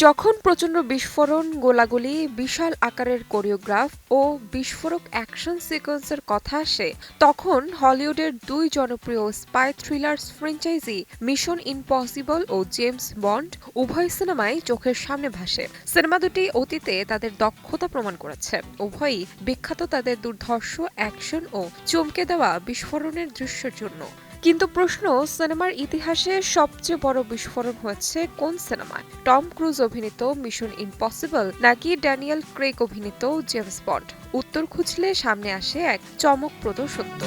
যখন প্রচণ্ড বিস্ফোরণ, গোলাগুলি, বিশাল আকারের কোরিওগ্রাফ ও বিস্ফোরক অ্যাকশন সিকোয়েন্সের কথা আসে, তখন হলিউডের দুই জনপ্রিয় spy thriller franchise mission impossible ও জেমস বন্ড উভয় সিনেমাই চোখের সামনে ভাসে। সিনেমা দুটি অতীতে তাদের দক্ষতা প্রমাণ করেছে। উভয়ই বিখ্যাত তাদের দুর্ধর্ষ অ্যাকশন ও চমকে দেওয়া বিস্ফোরণের দৃশ্যের জন্য। কিন্তু প্রশ্ন, সিনেমার ইতিহাসে সবচেয়ে বড় বিস্ফোরণ হয়েছে কোন সিনেমায়? টম ক্রুজ অভিনীত মিশন ইম্পসিবল নাকি ড্যানিয়েল ক্রেগ অভিনীত জেমস বন্ড? উত্তর খুঁজলে সামনে আসে এক চমকপ্রদ সত্য।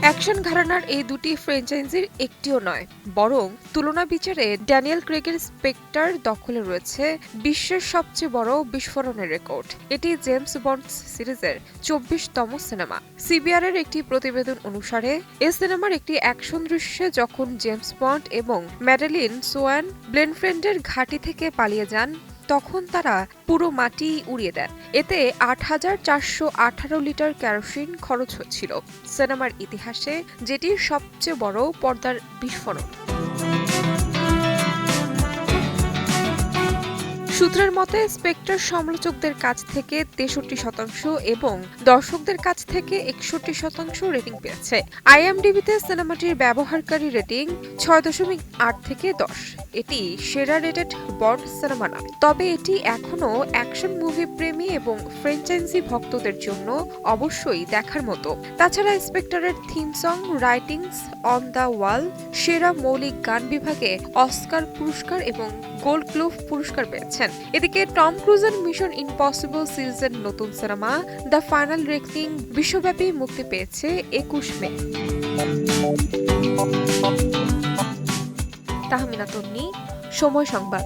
অ্যাকশন ঘরানার এই দুটি ফ্র্যাঞ্চাইজির একটিও নয়, বরং তুলনা বিচারে ড্যানিয়েল ক্রেগের স্পেক্টার দখলে রয়েছে বিশ্বের সবচেয়ে বড় বিস্ফোরণের রেকর্ড। এটি জেমস বন্ড সিরিজের ২৪তম সিনেমা। সিবিআরের একটি প্রতিবেদন অনুসারে এ সিনেমার একটি অ্যাকশন দৃশ্যে যখন জেমস বন্ড এবং ম্যাডেলিন সোয়ান ব্লেনফ্রেন্ডের ঘাঁটি থেকে পালিয়ে যান, তখন তারা পুরো মাটি উড়িয়ে দেন। এতে ৮,৪১৮ লিটার কেরোসিন খরচ হচ্ছিল। সিনেমার ইতিহাসে যেটি সবচেয়ে বড় পর্দার বিস্ফোরণ। সূত্রের মতে, স্পেক্টার সমালোচকদের কাছ থেকে ৬৩% এবং দর্শকদের কাছ থেকে ৬১% রেটিং পেয়েছে। আইএমডিবিতে সিনেমাটির ব্যবহারকারী রেটিং ৬.৮ থেকে ১০। এটি সেরা রেটেড বন্ড সিনেমা নয়, তবে এটি এখনও অ্যাকশন মুভি প্রেমী এবং ফ্র্যাঞ্চাইজি ভক্তদের জন্য অবশ্যই দেখার মতো। তাছাড়া স্পেক্টারের theme song, writing's on the wall সেরা মৌলিক গান বিভাগে অস্কার পুরস্কার এবং গোল্ড গ্লোব পুরস্কার পেয়েছেন। এদিকে টম ক্রুজের মিশন ইম্পসিবল সিরিজের নতুন সিনেমা দ্য ফাইনাল রেকনিং বিশ্বব্যাপী মুক্তি পেয়েছে ২১ মে। তাহমিনা তন্নি, সময় সংবাদ।